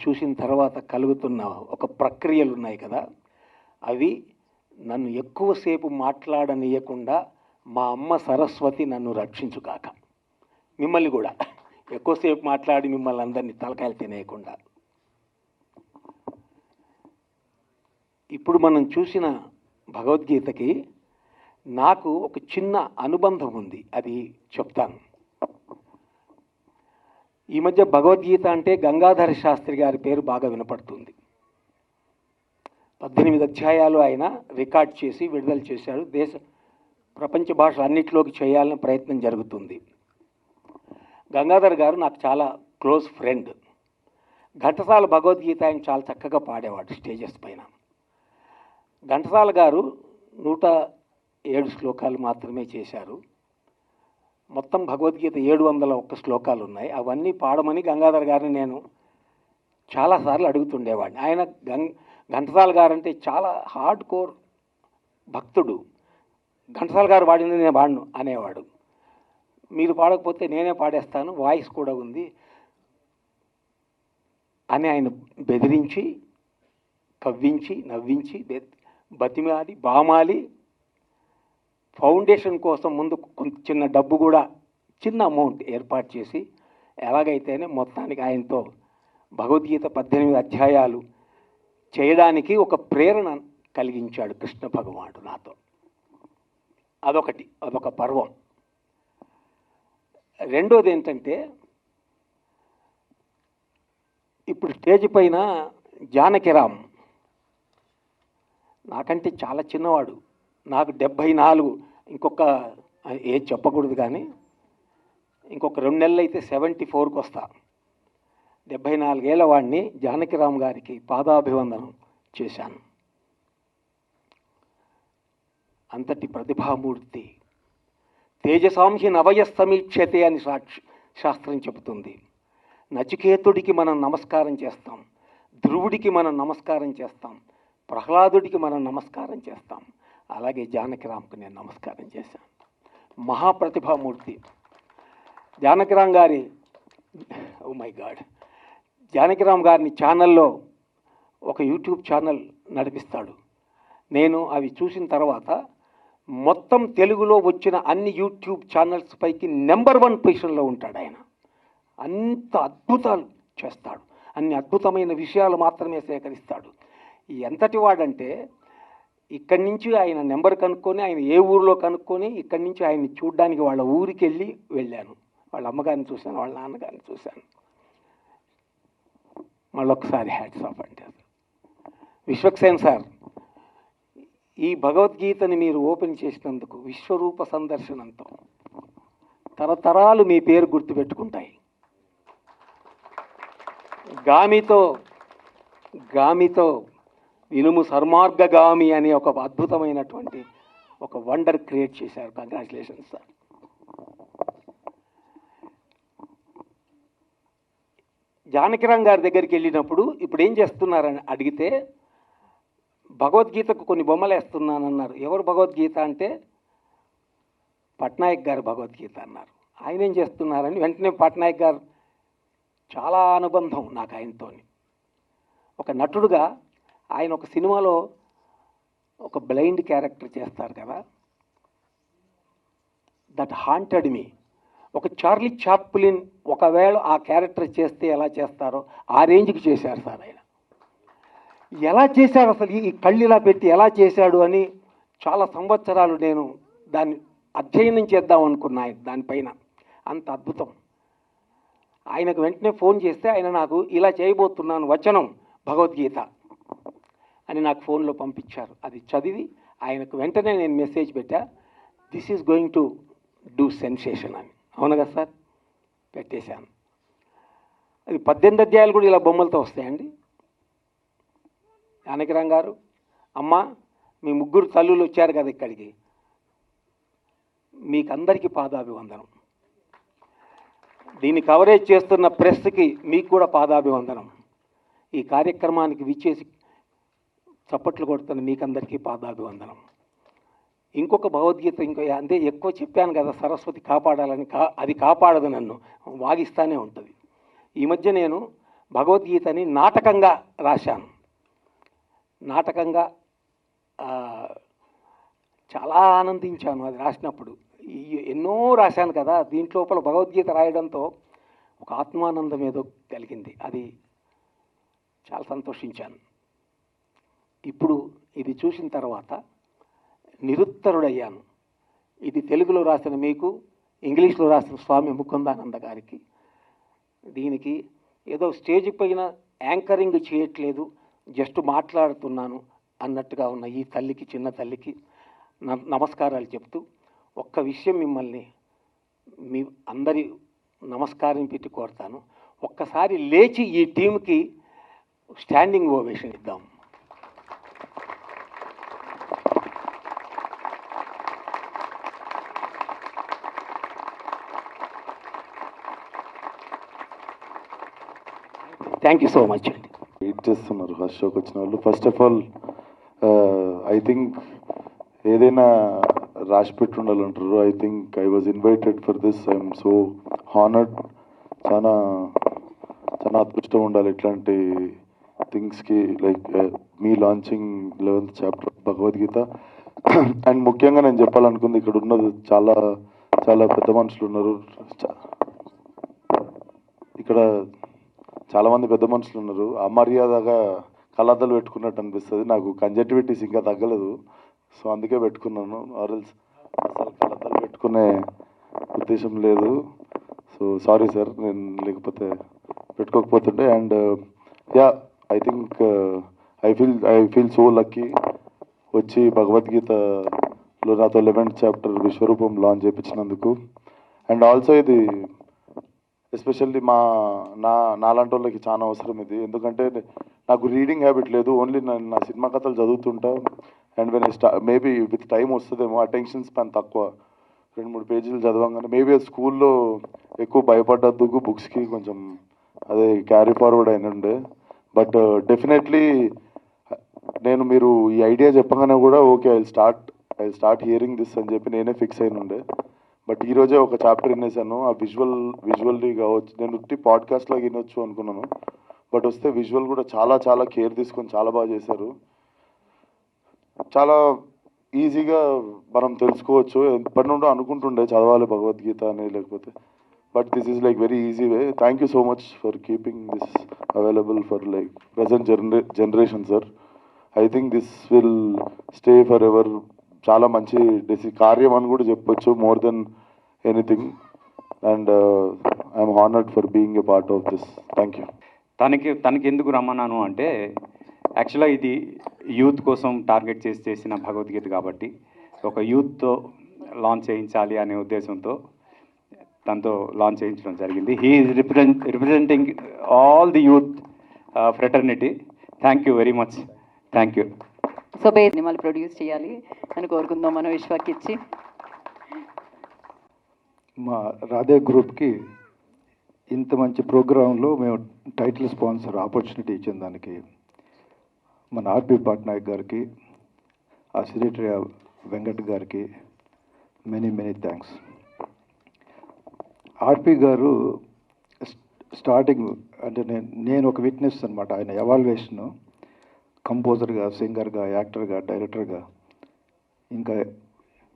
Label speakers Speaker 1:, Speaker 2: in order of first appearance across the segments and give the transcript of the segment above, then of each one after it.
Speaker 1: చూసిన తర్వాత కలుగుతున్న ఒక ప్రక్రియలు ఉన్నాయి కదా, అవి నన్ను ఎక్కువసేపు మాట్లాడనీయకుండా మా అమ్మ సరస్వతి నన్ను రక్షించుగాక. మిమ్మల్ని కూడా ఎక్కువసేపు మాట్లాడి మిమ్మల్ని అందరినీ తలకాయలు తినేయకుండా. ఇప్పుడు మనం చూసిన భగవద్గీతకి నాకు ఒక చిన్న అనుబంధం ఉంది, అది చెప్తాను. ఈ మధ్య భగవద్గీత అంటే గంగాధర శాస్త్రి గారి పేరు బాగా వినపడుతుంది. 18 అధ్యాయాలు ఆయన రికార్డ్ చేసి విడుదల చేశాడు. ప్రపంచ భాషలు అన్నింటిలోకి చేయాలని ప్రయత్నం జరుగుతుంది. గంగాధర్ గారు నాకు చాలా క్లోజ్ ఫ్రెండ్. ఘంటసాల భగవద్గీత ఆయన చాలా చక్కగా పాడేవాడు స్టేజెస్ పైన. ఘంటసాల గారు 107 శ్లోకాలు మాత్రమే చేశారు. మొత్తం భగవద్గీత 701 శ్లోకాలు ఉన్నాయి. అవన్నీ పాడమని గంగాధర్ గారిని నేను చాలాసార్లు అడుగుతుండేవాడిని. ఆయన ఘంటసాల గారు అంటే చాలా హార్డ్ కోర్ భక్తుడు. ఘంటసాల గారు పాడింది నేను పాడను అనేవాడు. మీరు పాడకపోతే నేనే పాడేస్తాను, వాయిస్ కూడా ఉంది అని ఆయన బెదిరించి, కవ్వించి, నవ్వించి, బతిమాలి, బామాలి, ఫౌండేషన్ కోసం ముందు కొంత చిన్న డబ్బు కూడా, చిన్న అమౌంట్ ఏర్పాటు చేసి ఎలాగైతేనే మొత్తానికి ఆయనతో భగవద్గీత 18 అధ్యాయాలు చేయడానికి ఒక ప్రేరణ కలిగించాడు కృష్ణ భగవానుడు నాతో. అదొక పర్వం. రెండోది ఏంటంటే, ఇప్పుడు స్టేజ్ పైన జానకిరామ్ నాకంటే చాలా చిన్నవాడు. నాకు 74, ఇంకొక ఏజ్ చెప్పకూడదు కానీ ఇంకొక 2 నెలలు అయితే 74కి వస్తా. 74 ఏళ్ల వాడిని జానకిరామ్ గారికి పాదాభివందనం చేశాను. అంతటి ప్రతిభామూర్తి. తేజసాంహి నవయస్తమీక్షతే అని శాస్త్రం చెబుతుంది. నచికేతుడికి మనం నమస్కారం చేస్తాం, ధ్రువుడికి మనం నమస్కారం చేస్తాం, ప్రహ్లాదుడికి మనం నమస్కారం చేస్తాం. అలాగే జానకిరామ్కి నేను నమస్కారం చేశాను. మహాప్రతిభామూర్తి జానకిరామ్ గారి, ఓ మై గాడ్, జానకిరామ్ గారిని ఛానల్లో ఒక యూట్యూబ్ ఛానల్ నడిపిస్తాడు. నేను అవి చూసిన తర్వాత మొత్తం తెలుగులో వచ్చిన అన్ని యూట్యూబ్ ఛానల్స్ పైకి నెంబర్ 1 పొజిషన్లో ఉంటాడు ఆయన. అంత అద్భుతాలు చేస్తాడు, అన్ని అద్భుతమైన విషయాలు మాత్రమే సేకరిస్తాడు. ఎంతటి వాడంటే, ఇక్కడి నుంచి ఆయన నెంబర్ కనుక్కొని, ఆయన ఏ ఊరిలో కనుక్కొని, ఇక్కడి నుంచి ఆయన్ని చూడడానికి వాళ్ళ ఊరికి వెళ్ళాను. వాళ్ళ అమ్మగారిని చూశాను, వాళ్ళ నాన్నగారిని చూశాను. మళ్ళొకసారి హ్యాట్స్ ఆఫ్ అంటే విశ్వక్సేన్ సార్, ఈ భగవద్గీతని మీరు ఓపెన్ చేసినందుకు విశ్వరూప సందర్శనంతో తరతరాలు మీ పేరు గుర్తుపెట్టుకుంటాయి. గామితో వినుము సర్మార్గగామి అనే ఒక అద్భుతమైనటువంటి ఒక వండర్ క్రియేట్ చేశారు. Congratulations sir. జానకిరామ్ గారి దగ్గరికి వెళ్ళినప్పుడు ఇప్పుడు ఏం చేస్తున్నారని అడిగితే, భగవద్గీతకు కొన్ని బొమ్మలు వేస్తున్నానన్నారు. ఎవరు భగవద్గీత అంటే, పట్నాయక్ గారు భగవద్గీత అన్నారు. ఆయన ఏం చేస్తున్నారని వెంటనే పట్నాయక్ గారు, చాలా అనుబంధం నాకు ఆయనతో. ఒక నటుడుగా ఆయన ఒక సినిమాలో ఒక బ్లైండ్ క్యారెక్టర్ చేస్తారు కదా, దట్ హాంటెడ్ మీ. ఒక చార్లీ చాప్లిన్ ఒకవేళ ఆ క్యారెక్టర్ చేస్తే ఎలా చేస్తారో ఆ రేంజ్కి చేశారు సార్ ఆయన. ఎలా చేశాడు అసలు, ఈ కళ్ళు ఇలా పెట్టి ఎలా చేశాడు అని చాలా సంవత్సరాలు నేను దాన్ని అధ్యయనం చేద్దాం అనుకున్నా దానిపైన. అంత అద్భుతం. ఆయనకు వెంటనే ఫోన్ చేస్తే ఆయన నాకు ఇలా చేయబోతున్నాను వచనం భగవద్గీత అని నాకు ఫోన్లో పంపించారు. అది చదివి ఆయనకు వెంటనే నేను మెసేజ్ పెట్టా, this is going to do sensation అని. అవును కదా సార్, పెట్టేశాను. అది 18 అధ్యాయాలు కూడా ఇలా బొమ్మలతో వస్తాయండి. జానకిరామ్ గారు, అమ్మ మీ 3 తల్లులు వచ్చారు కదా ఇక్కడికి, మీకందరికీ పాదాభివందనం. దీన్ని కవరేజ్ చేస్తున్న ప్రెస్కి మీకు కూడా పాదాభివందనం. ఈ కార్యక్రమానికి విచ్చేసి చప్పట్లు కొడుతున్న మీకందరికీ పాదాభివందనం. ఇంకొక భగవద్గీత అంటే ఎక్కువ చెప్పాను కదా, సరస్వతి కాపాడాలని. అది కాపాడదు, నన్ను వాగిస్తానే ఉంటుంది. ఈ మధ్య నేను భగవద్గీతని నాటకంగా రాశాను. నాటకంగా చాలా ఆనందించాను అది రాసినప్పుడు. ఎన్నో రాశాను కదా, దీంట్లోపల భగవద్గీత రాయడంతో ఒక ఆత్మానందం ఏదో కలిగింది. అది చాలా సంతోషించాను. ఇప్పుడు ఇది చూసిన తర్వాత నిరుత్తరుడయ్యాను. ఇది తెలుగులో రాసిన మీకు, ఇంగ్లీష్లో రాసిన స్వామి ముకుందానంద గారికి. దీనికి ఏదో స్టేజ్ పైన యాంకరింగ్ చేయట్లేదు, జస్ట్ మాట్లాడుతున్నాను అన్నట్టుగా ఉన్న ఈ తల్లికి, చిన్న తల్లికి నమస్కారాలు చెప్తూ ఒక్క విషయం మిమ్మల్ని మీ అందరి నమస్కారం పెట్టి కోరుతాను. ఒక్కసారి లేచి ఈ టీంకి స్టాండింగ్ ఓవేషన్ ఇద్దాం. థ్యాంక్ యూ సో మచ్ అండి.
Speaker 2: వెయిట్ చేస్తున్నారు ఫస్ట్ షోకి వచ్చిన వాళ్ళు. First of all I think ఏదైనా రాసి పెట్టి ఉండాలంటారు. I think I was invited for this. I'm so honoured. చాలా చాలా అదృష్టం ఉండాలి ఇట్లాంటి థింగ్స్కి. Like me launching 11th chapter Bhagavad Gita. And ముఖ్యంగా నేను చెప్పాలనుకుంది, ఇక్కడ ఉన్నది చాలా చాలా పెద్ద మనుషులు ఉన్నారు. ఇక్కడ చాలామంది పెద్ద మనుషులు ఉన్నారు. అమర్యాదగా కళ్ళద్దాలు పెట్టుకున్నట్టు అనిపిస్తుంది. నాకు కంజక్టివిటీస్ ఇంకా తగ్గలేదు, సో అందుకే పెట్టుకున్నాను. ఆర్ఎల్స్ అసలు కళ్ళద్దాలు పెట్టుకునే ఉద్దేశం లేదు. సో సారీ సార్, నేను లేకపోతే పెట్టుకోకపోతుండే. And yeah, I think I feel so lucky వచ్చి భగవద్గీతలో నాతో 11th చాప్టర్ విశ్వరూపం లాంచ్ చేయించినందుకు. అండ్ ఆల్సో ఇది ఎస్పెషల్లీ నాలాంటి వాళ్ళకి చాలా అవసరం ఇది. ఎందుకంటే నాకు రీడింగ్ హ్యాబిట్ లేదు, ఓన్లీ నా సినిమా కథలు చదువుతుంటా. And when maybe with time వస్తుందేమో, అటెన్షన్ స్పాన్ తక్కువ. 2-3 పేజీలు చదవంగానే మేబీ స్కూల్లో ఎక్కువ భయపడ్డదుకు బుక్స్కి కొంచెం అదే క్యారీ ఫార్వర్డ్ అయినండే. బట్ డెఫినెట్లీ నేను మీరు ఈ ఐడియా చెప్పగానే కూడా okay I start hearing this అని చెప్పి నేనే ఫిక్స్ అయినుండే. బట్ ఈరోజే ఒక చాప్టర్ వినేసాను. ఆ విజువల్లీ కావచ్చు, నేను పాడ్కాస్ట్లో వినొచ్చు అనుకున్నాను, బట్ వస్తే విజువల్ కూడా చాలా చాలా కేర్ తీసుకొని చాలా బాగా చేశారు. చాలా ఈజీగా మనం తెలుసుకోవచ్చు. ఎప్పటి నుండో అనుకుంటుండే చదవాలి భగవద్గీత అని, లేకపోతే but this is like very easy way. Thank you so much for keeping this available for like present generation sir. I think this will stay for ever. చాలా మంచి కార్యం అని కూడా చెప్పొచ్చు, more than anything. And I'm honoured for being a part of this. Thank you.
Speaker 3: తనకి ఎందుకు రమ్మన్నాను అంటే, యాక్చువల్గా ఇది యూత్ కోసం టార్గెట్ చేసిన భగవద్గీత కాబట్టి ఒక యూత్తో లాంచ్ చేయించాలి అనే ఉద్దేశంతో తనతో లాంచ్ చేయించడం జరిగింది. He is representing all the youth fraternity. Thank you very much. Thank you.
Speaker 4: So సినిమాలు ప్రొడ్యూస్ చేయాలి అని కోరుకుందాం మనం విశ్వాకి ఇచ్చి.
Speaker 5: మా రాధే గ్రూప్కి ఇంత మంచి ప్రోగ్రాంలో మేము టైటిల్ స్పాన్సర్ ఆపర్చునిటీ ఇచ్చిన దానికి మన ఆర్పి పట్నాయక్ గారికి, ఆ సెక్రటరీ వెంకట్ గారికి మెనీ థ్యాంక్స్. ఆర్పి గారు స్టార్టింగ్ అంటే నేను ఒక విట్నెస్ అనమాట. ఆయన ఎవాల్యుయేషను కంపోజర్గా, సింగర్గా, యాక్టర్గా, డైరెక్టర్గా, ఇంకా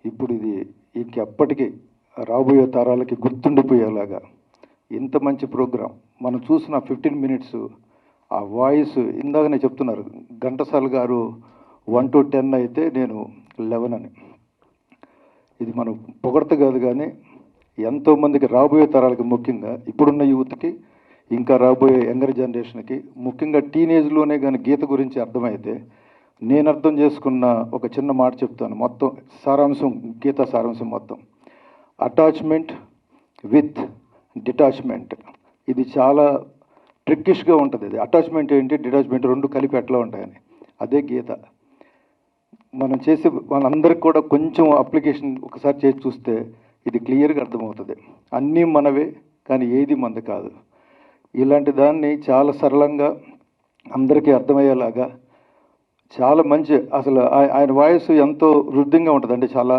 Speaker 5: ఇప్పుడు ఇది ఇంకెప్పటికీ రాబోయే తరాలకి గుర్తుండిపోయేలాగా ఇంత మంచి ప్రోగ్రాం మనం చూసిన 15 minutes ఆ వాయిస్. ఇందాకనే చెప్తున్నారు ఘంటసాల గారు 1 to 10 అయితే నేను 11 అని. ఇది మనం పొగడత కాదు, కానీ ఎంతోమందికి రాబోయే తరాలకి, ముఖ్యంగా ఇప్పుడున్న యూత్కి, ఇంకా రాబోయే యంగర్ జనరేషన్కి, ముఖ్యంగా టీనేజ్లోనే కానీ గీత గురించి అర్థమైతే, నేను అర్థం చేసుకున్న ఒక చిన్న మాట చెప్తాను. మొత్తం సారాంశం, గీత సారాంశం మొత్తం అటాచ్మెంట్ విత్ డిటాచ్మెంట్. ఇది చాలా ట్రిక్కిష్గా ఉంటుంది. ఇది అటాచ్మెంట్ ఏంటి, డిటాచ్మెంట్ రెండు కలిపి ఎట్లా ఉంటాయని, అదే గీత. మనం చేసే మనందరికి కూడా కొంచెం అప్లికేషన్ ఒకసారి చేసి చూస్తే ఇది క్లియర్గా అర్థమవుతుంది. అన్నీ మనవే, కానీ ఏది మనది కాదు. ఇలాంటి దాన్ని చాలా సరళంగా అందరికీ అర్థమయ్యేలాగా చాలా మంచి, అసలు ఆయన వాయిస్ ఎంతో హృదయంగా ఉంటుంది, అంటే చాలా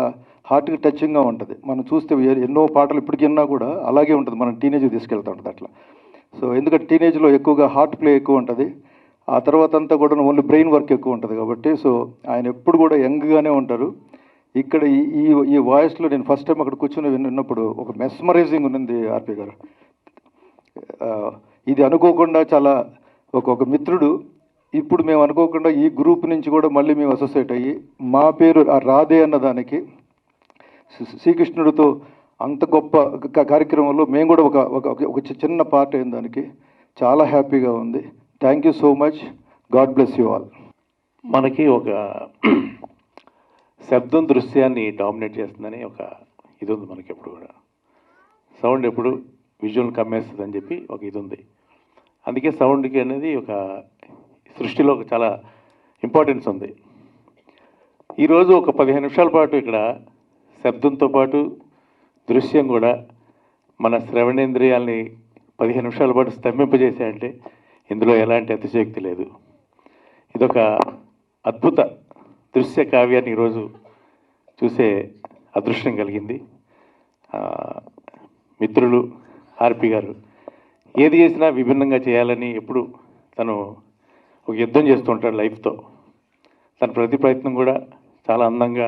Speaker 5: హార్ట్కి టచింగ్గా ఉంటుంది. మనం చూస్తే ఎన్నో పాటలు ఇప్పటికి విన్నా కూడా అలాగే ఉంటుంది, మనం టీనేజ్కి తీసుకెళ్తూ ఉంటుంది అట్లా. సో ఎందుకంటే టీనేజ్లో ఎక్కువగా హార్ట్ ప్లే ఎక్కువ ఉంటుంది, ఆ తర్వాత అంతా కూడా ఓన్లీ బ్రెయిన్ వర్క్ ఎక్కువ ఉంటుంది కాబట్టి సో ఆయన ఎప్పుడు కూడా యంగ్గానే ఉంటారు. ఇక్కడ ఈ ఈ ఈ వాయిస్లో నేను ఫస్ట్ టైం అక్కడ కూర్చొని విన్నప్పుడు ఒక మెస్మరైజింగ్ ఉన్నది ఆర్పి గారు. ఇది అనుకోకుండా చాలా ఒక మిత్రుడు, ఇప్పుడు మేము అనుకోకుండా ఈ గ్రూప్ నుంచి కూడా మళ్ళీ మేము అసోసియేట్ అయ్యి మా పేరు రాధే అన్నదానికి శ్రీకృష్ణుడితో అంత గొప్ప కార్యక్రమంలో మేము కూడా ఒక చిన్న పార్ట్ అయిన దానికి చాలా హ్యాపీగా ఉంది. Thank you so much. God bless you all.
Speaker 6: మనకి ఒక శబ్దం దృశ్యాన్ని డామినేట్ చేస్తుందని ఒక ఇది ఉంది మనకి. ఎప్పుడు కూడా సౌండ్ ఎప్పుడు విజువల్ కమ్మేస్తుంది అని చెప్పి ఒక ఇది ఉంది. అందుకే సౌండ్కి అనేది ఒక సృష్టిలో ఒక చాలా ఇంపార్టెన్స్ ఉంది. ఈరోజు ఒక 15 నిమిషాల పాటు ఇక్కడ శబ్దంతో పాటు దృశ్యం కూడా మన శ్రవణేంద్రియాల్ని 15 నిమిషాల పాటు స్తంభింపజేసాయంటే ఇందులో ఎలాంటి అతిశయోక్తి లేదు. ఇదొక అద్భుత దృశ్య కావ్యాన్ని ఈరోజు చూసే అదృష్టం కలిగింది. మిత్రులు ఆర్పి గారు ఏది చేసినా విభిన్నంగా చేయాలని ఎప్పుడు తను ఒక యుద్ధం చేస్తూ ఉంటాడు లైఫ్తో. తన ప్రతి ప్రయత్నం కూడా చాలా అందంగా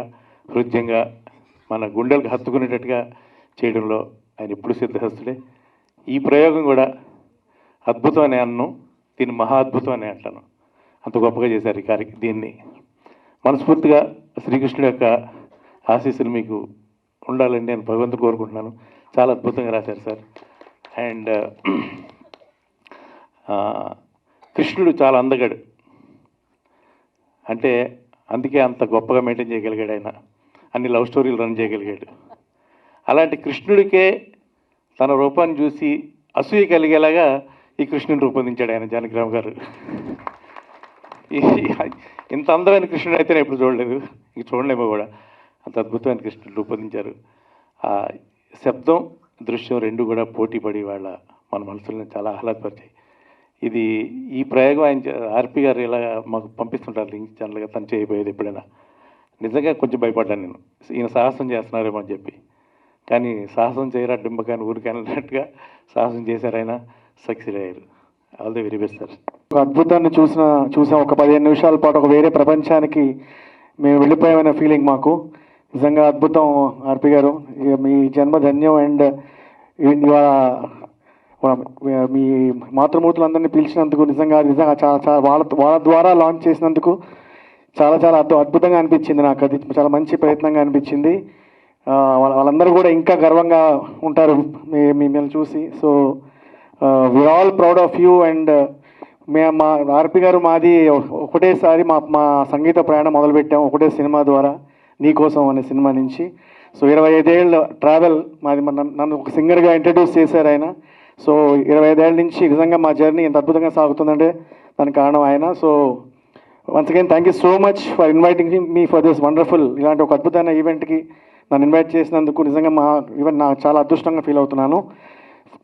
Speaker 6: హృద్యంగా మన గుండెలకు హత్తుకునేటట్టుగా చేయడంలో ఆయన ఎప్పుడు సిద్ధహస్తుడే. ఈ ప్రయోగం కూడా అద్భుతం అనే అన్నం, దీన్ని మహా అద్భుతం అని అంటాను. అంత గొప్పగా చేశారు ఈ దీన్ని. మనస్ఫూర్తిగా శ్రీకృష్ణుడి యొక్క ఆశీస్సులు మీకు ఉండాలని నేను భగవంతుడు కోరుకుంటున్నాను. చాలా అద్భుతంగా రాశారు సార్. అండ్ కృష్ణుడు చాలా అందగాడు, అంటే అందుకే అంత గొప్పగా మెయింటైన్ చేయగలిగాడు ఆయన. అన్ని లవ్ స్టోరీలు రన్ చేయగలిగాడు. అలాంటి కృష్ణుడికే తన రూపాన్ని చూసి అసూయ కలిగేలాగా ఈ కృష్ణుని రూపొందించాడు ఆయన, జానకిరామ్ గారు. ఇంత అందమైన కృష్ణుడు అయితే నేను ఎప్పుడు చూడలేదు, ఇంక చూడలేమో కూడా. అంత అద్భుతమైన కృష్ణుడు రూపొందించారు. ఆ శబ్దం దృశ్యం రెండు కూడా పోటీ పడి మన మనసులను చాలా ఆహ్లాదపరిచాయి. ఈ ప్రయోగం ఆయన ఆర్పి గారు ఇలా మాకు పంపిస్తుంటారు లింక్ ఛానల్గా, తను చేయబోయేది ఎప్పుడైనా. నిజంగా కొంచెం భయపడ్డాను నేను, ఈయన సాహసం చేస్తున్నారేమో అని చెప్పి. కానీ సాహసం చేయరా డింబకాని ఊరికాని అన్నట్టుగా సాహసం చేశారు ఆయన, సక్సెస్ అయ్యారు. All the very best sir.
Speaker 5: ఒక అద్భుతాన్ని చూసాం. ఒక 15 నిమిషాల పాటు ఒక వేరే ప్రపంచానికి మేము వెళ్ళిపోయామనే ఫీలింగ్ మాకు. నిజంగా అద్భుతం ఆర్పి గారు, మీ జన్మ ధన్యం. అండ్ ఇవాళ మీ మాతృమూర్తులందరినీ పిలిచినందుకు నిజంగా చాలా వాళ్ళ ద్వారా లాంచ్ చేసినందుకు చాలా అద్భుతంగా అనిపించింది నాకు. అది చాలా మంచి ప్రయత్నంగా అనిపించింది. వాళ్ళందరూ కూడా ఇంకా గర్వంగా ఉంటారు మిమ్మల్ని చూసి. So we are all proud of you. And మా ఆర్పి గారు మాది ఒకటేసారి మా సంగీత ప్రయాణం మొదలుపెట్టాము ఒకటే సినిమా ద్వారా, నీకోసం అనే సినిమా నుంచి. సో 25 ఏళ్ళ ట్రావెల్ మాది. నన్ను ఒక సింగర్గా ఇంట్రడ్యూస్ చేశారు ఆయన. సో 25 ఏళ్ళ నుంచి నిజంగా మా జర్నీ ఎంత అద్భుతంగా సాగుతుందంటే దానికి కారణం ఆయన. So once again thank you so much for inviting me for this wonderful, ఇలాంటి ఒక అద్భుతమైన ఈవెంట్కి నన్ను ఇన్వైట్ చేసినందుకు నిజంగా ఈవెంట్ నాకు చాలా అదృష్టంగా ఫీల్ అవుతున్నాను.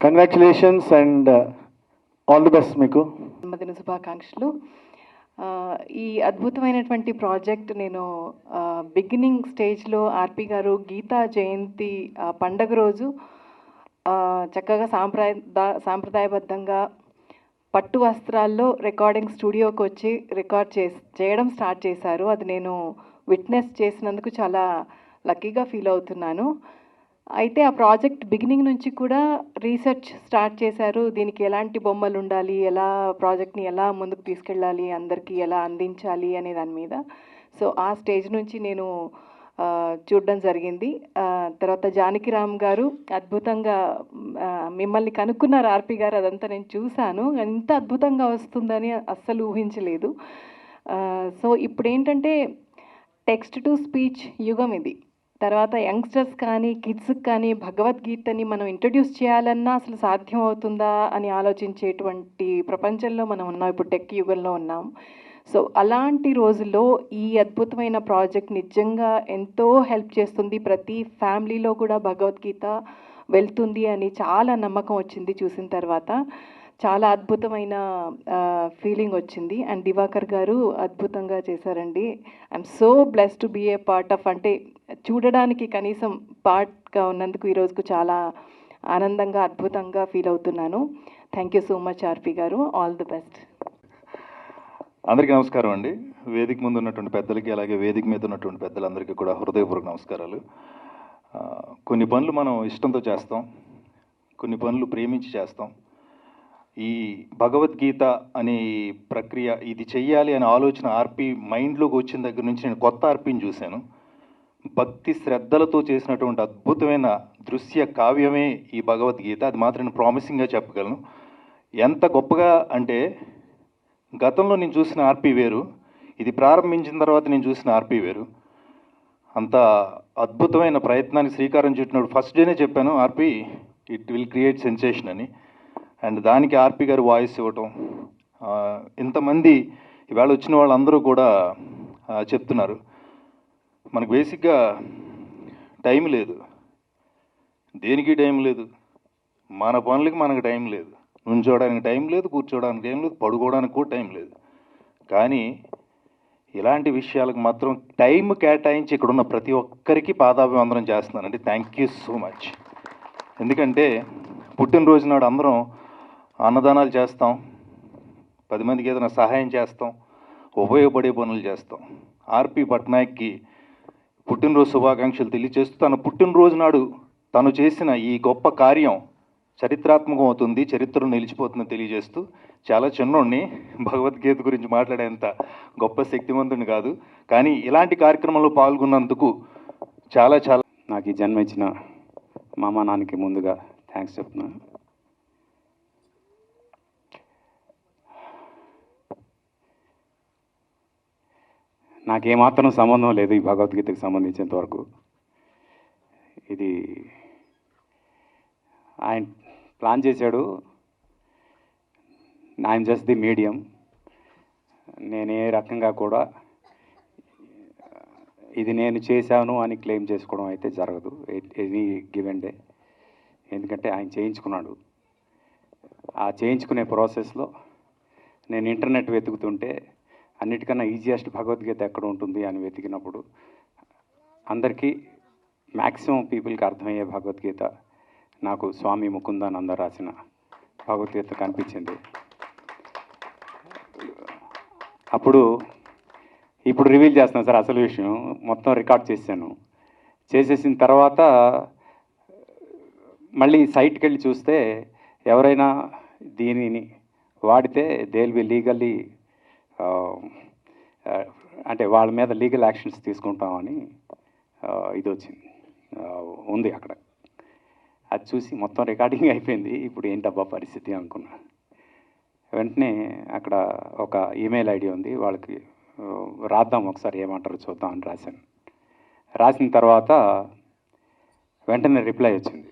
Speaker 5: Congratulations and all the best మీకు.
Speaker 4: జన్మదిన శుభాకాంక్షలు. ఈ అద్భుతమైనటువంటి ప్రాజెక్ట్ నేను బిగినింగ్ స్టేజ్లో ఆర్పి గారు గీతా జయంతి పండగ రోజు చక్కగా సాంప్రదాయబద్ధంగా పట్టు వస్త్రాల్లో రికార్డింగ్ స్టూడియోకి వచ్చి చేయడం స్టార్ట్ చేశారు. అది నేను విట్నెస్ చేసినందుకు చాలా లక్కీగా ఫీల్ అవుతున్నాను. అయితే ఆ ప్రాజెక్ట్ బిగినింగ్ నుంచి కూడా రీసెర్చ్ స్టార్ట్ చేశారు. దీనికి ఎలాంటి బొమ్మలు ఉండాలి, ఎలా ప్రాజెక్ట్ని ఎలా ముందుకు తీసుకెళ్ళాలి, అందరికీ ఎలా అందించాలి అనే దాని మీద. సో ఆ స్టేజ్ నుంచి నేను చూడడం జరిగింది. తర్వాత జానకిరామ్ గారు అద్భుతంగా మిమ్మల్ని కనుక్కున్నారు ఆర్పి గారు, అదంతా నేను చూశాను. ఎంత అద్భుతంగా వస్తుందని అస్సలు ఊహించలేదు. సో ఇప్పుడు ఏంటంటే టెక్స్ట్ టు స్పీచ్ యుగం ఇది. తర్వాత యంగ్స్టర్స్ కానీ కిడ్స్కి కానీ భగవద్గీతని మనం ఇంట్రడ్యూస్ చేయాలన్నా అసలు సాధ్యం అవుతుందా అని ఆలోచించేటువంటి ప్రపంచంలో మనం ఉన్నాం, ఇప్పుడు టెక్ యుగంలో ఉన్నాం. సో అలాంటి రోజుల్లో ఈ అద్భుతమైన ప్రాజెక్ట్ నిజంగా ఎంతో హెల్ప్ చేస్తుంది. ప్రతి ఫ్యామిలీలో కూడా భగవద్గీత వెళ్తుంది అని చాలా నమ్మకం వచ్చింది చూసిన తర్వాత. చాలా అద్భుతమైన ఫీలింగ్ వచ్చింది. అండ్ దివాకర్ గారు అద్భుతంగా చేశారండి. I'm so blessed to be a part of, అంటే చూడడానికి కనీసం పార్ట్గా ఉన్నందుకు ఈరోజుకు చాలా ఆనందంగా అద్భుతంగా ఫీల్ అవుతున్నాను. థ్యాంక్ యూ సో మచ్ ఆర్పి గారు. All the best.
Speaker 7: అందరికీ నమస్కారం అండి. వేదిక ముందు ఉన్నటువంటి పెద్దలకి, అలాగే వేదిక మీద ఉన్నటువంటి పెద్దలందరికీ కూడా హృదయపూర్వక నమస్కారాలు. కొన్ని పనులు మనం ఇష్టంతో చేస్తాం, కొన్ని పనులు ప్రేమించి చేస్తాం. ఈ భగవద్గీత అనే ప్రక్రియ, ఇది చెయ్యాలి అనే ఆలోచన ఆర్పి మైండ్లోకి వచ్చిన దగ్గర నుంచి నేను కొత్త ఆర్పిని చూశాను. భక్తి శ్రద్ధలతో చేసినటువంటి అద్భుతమైన దృశ్య కావ్యమే ఈ భగవద్గీత. అది మాత్రం నేను ప్రామిసింగ్గా చెప్పగలను. ఎంత గొప్పగా అంటే, గతంలో నేను చూసిన ఆర్పి వేరు, ఇది ప్రారంభించిన తర్వాత నేను చూసిన ఆర్పి వేరు. అంత అద్భుతమైన ప్రయత్నానికి శ్రీకారం చుట్టినప్పుడు ఫస్ట్ డేనే చెప్పాను, ఆర్పి ఇట్ విల్ క్రియేట్ సెన్సేషన్ అని. అండ్ దానికి ఆర్పి గారు వాయిస్ ఇవ్వటం, ఇంతమంది ఇవాళ వచ్చిన వాళ్ళందరూ కూడా చెప్తున్నారు, మనకు బేసిక్గా టైం లేదు, దేనికి టైం లేదు, మన పనులకి మనకు టైం లేదు, నుంచోడానికి టైం లేదు, కూర్చోడానికి టైం లేదు, పడుకోవడానికి కూడా టైం లేదు. కానీ ఇలాంటి విషయాలకు మాత్రం టైం కేటాయించి ఇక్కడ ఉన్న ప్రతి ఒక్కరికి పాదాభివందనం చేస్తున్నానండి. Thank you so much. ఎందుకంటే పుట్టినరోజు నాడు అందరం అన్నదానాలు చేస్తాం, 10 మందికి ఏదైనా సహాయం చేస్తాం, ఉపయోగపడే పనులు చేస్తాం. ఆర్పి పట్నాయక్కి పుట్టినరోజు శుభాకాంక్షలు తెలియజేస్తూ, తన పుట్టినరోజు నాడు తను చేసిన ఈ గొప్ప కార్యం చరిత్రాత్మకం అవుతుంది, చరిత్రలో నిలిచిపోతుందని తెలియజేస్తూ, చాలా చిన్నోడిని, భగవద్గీత గురించి మాట్లాడేంత గొప్ప శక్తివంతుని కాదు, కానీ ఇలాంటి కార్యక్రమంలో పాల్గొన్నందుకు చాలా చాలా
Speaker 3: నాకు ఈ జన్మ ఇచ్చిన మా అమ్మ నాన్నకి ముందుగా థ్యాంక్స్ చెప్తున్నాను. నాకేమాత్రం సంబంధం లేదు ఈ భగవద్గీతకు సంబంధించినంత వరకు. ఇది ఆయన ప్లాన్ చేశాడు, ఐఎమ్ జస్ట్ ది మీడియం. నేను ఏ రకంగా కూడా ఇది నేను చేశాను అని క్లెయిమ్ చేసుకోవడం అయితే జరగదు ఎనీ గివెన్ డే. ఎందుకంటే ఆయన చేయించుకున్నాడు. ఆ చేయించుకునే ప్రాసెస్లో నేను ఇంటర్నెట్ వెతుకుతుంటే అన్నిటికన్నా ఈజియెస్ట్ భగవద్గీత ఎక్కడ ఉంటుంది అని వెతికినప్పుడు అందరికీ మ్యాక్సిమం పీపుల్కి అర్థమయ్యే భగవద్గీత నాకు స్వామి ముకుందానంద రాసిన భగవద్గీత కనిపించింది. ఇప్పుడు రివీల్ చేస్తున్నాను సార్ అసలు విషయం. మొత్తం రికార్డ్ చేసేసిన తర్వాత మళ్ళీ సైట్కి వెళ్ళి చూస్తే ఎవరైనా దీనిని వాడితే దే విల్ బి లీగల్లీ, అంటే వాళ్ళ మీద లీగల్ యాక్షన్స్ తీసుకుంటామని ఇది వచ్చింది, ఉంది అక్కడ. అది చూసి మొత్తం రికార్డింగ్ అయిపోయింది. ఇప్పుడు ఏంటబ్బా పరిస్థితి అనుకున్నా. వెంటనే అక్కడ ఒక ఈమెయిల్ ఐడి ఉంది, వాళ్ళకి రాద్దాం ఒకసారి ఏమంటారో చూద్దాం అని రాశాను. రాసిన తర్వాత వెంటనే రిప్లై వచ్చింది.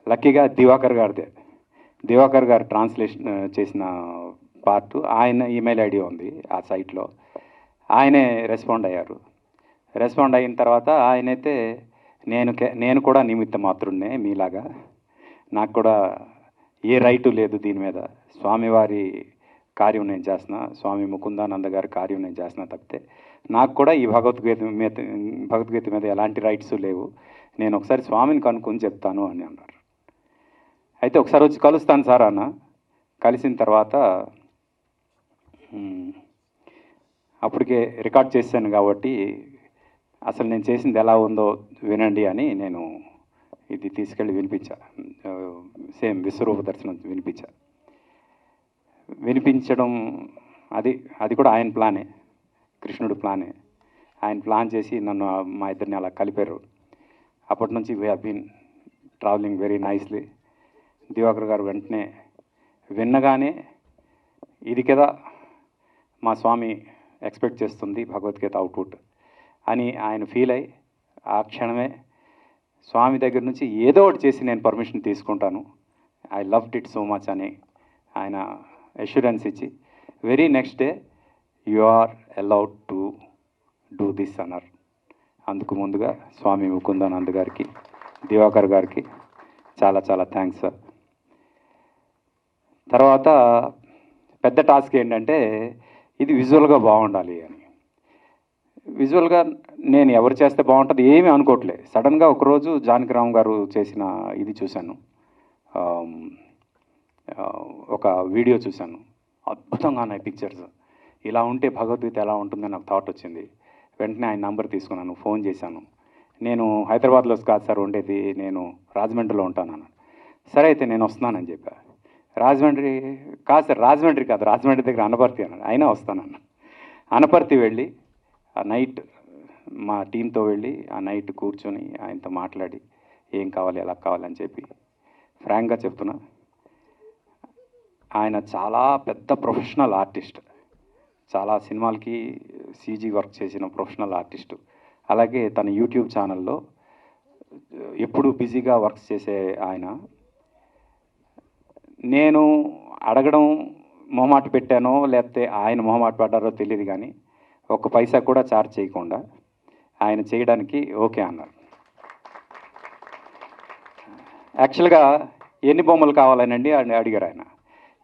Speaker 3: లక్కీగా దివాకర్ గారు ట్రాన్స్లేషన్ చేసిన పార్ట్ ఆయన ఈమెయిల్ ఐడి ఉంది ఆ సైట్లో. ఆయనే రెస్పాండ్ అయ్యారు. రెస్పాండ్ అయిన తర్వాత ఆయనైతే నేను కూడా నిమిత్త మాత్రుడినే మీలాగా, నాకు కూడా ఏ రైటు లేదు దీని మీద, స్వామివారి కార్యం నేను చేస్తున్నా, స్వామి ముకుందానంద గారి కార్యం నేను చేస్తున్నా తప్పితే నాకు కూడా ఈ భగవద్గీత మీద ఎలాంటి రైట్స్ లేవు, నేను ఒకసారి స్వామిని కనుక్కొని చెప్తాను అని అన్నారు. అయితే ఒకసారి వచ్చి కలుస్తాను సార్ అన్న. కలిసిన తర్వాత అప్పటికే రికార్డ్ చేశాను కాబట్టి అసలు నేను చేసింది ఎలా ఉందో వినండి అని నేను ఇది తీసుకెళ్ళి వినిపించా. సేమ్ విశ్వరూప దర్శనం వినిపించడం అది కూడా ఆయన ప్లానే, కృష్ణుడు ప్లానే. ఆయన ప్లాన్ చేసి నన్ను మా ఇద్దరిని అలా కలిపారు. అప్పటి నుంచి we have been travelling very nicely. Diwakar గారు వెంటనే విన్నగానే ఇది కదా మా స్వామి ఎక్స్పెక్ట్ చేస్తుంది భగవద్గీత అవుట్పుట్ అని ఆయన ఫీల్ అయ్యి ఆ క్షణమే స్వామి దగ్గర నుంచి ఏదో ఒకటి చేసి నేను పర్మిషన్ తీసుకుంటాను, I loved it so much అని ఆయన అష్యూరెన్స్ ఇచ్చి very next day you are allowed to do this అన్నారు. అందుకు ముందుగా స్వామి ముకుందానంద గారికి, దివాకర్ గారికి చాలా చాలా థ్యాంక్స్ సార్. తర్వాత పెద్ద టాస్క్ ఏంటంటే ఇది విజువల్గా బాగుండాలి అని. విజువల్గా నేను ఎవరు చేస్తే బాగుంటుంది ఏమీ అనుకోవట్లే. సడన్గా ఒకరోజు జానకిరామ్ గారు చేసిన ఇది చూశాను, ఒక వీడియో చూశాను. అద్భుతంగా ఉన్నాయి పిక్చర్స్. ఇలా ఉంటే భగవద్గీత ఎలా ఉంటుందని నాకు థాట్ వచ్చింది. వెంటనే ఆయన నంబర్ తీసుకున్నాను, ఫోన్ చేశాను. నేను హైదరాబాద్లో కాదు సార్ ఉండేది, నేను రాజమండ్రిలో ఉంటాను అన్నాను. సరే అయితే నేను వస్తున్నానని చెప్పా. రాజమండ్రి కాదు సార్, రాజమండ్రి కాదు, రాజమండ్రి దగ్గర అనపర్తి అన్నాడు. అయినా వస్తానన్న. అనపర్తి వెళ్ళి ఆ నైట్ మా టీంతో వెళ్ళి ఆ నైట్ కూర్చొని ఆయనతో మాట్లాడి ఏం కావాలి ఎలా కావాలని చెప్పి ఫ్రాంక్గా చెప్తున్నా, ఆయన చాలా పెద్ద ప్రొఫెషనల్ ఆర్టిస్ట్, చాలా సినిమాలకి సీజీ వర్క్ చేసిన ప్రొఫెషనల్ ఆర్టిస్టు. అలాగే తన యూట్యూబ్ ఛానల్లో ఎప్పుడూ బిజీగా వర్క్ చేసే ఆయన. నేను అడగడం మొహమాట పెట్టానో లేకపోతే ఆయన మొహమాట పడ్డారో తెలియదు, కానీ ఒక్క పైసా కూడా ఛార్జ్ చేయకుండా ఆయన చేయడానికి ఓకే అన్నారు. యాక్చువల్గా ఎన్ని బొమ్మలు కావాలనండి అని అడిగారు ఆయన.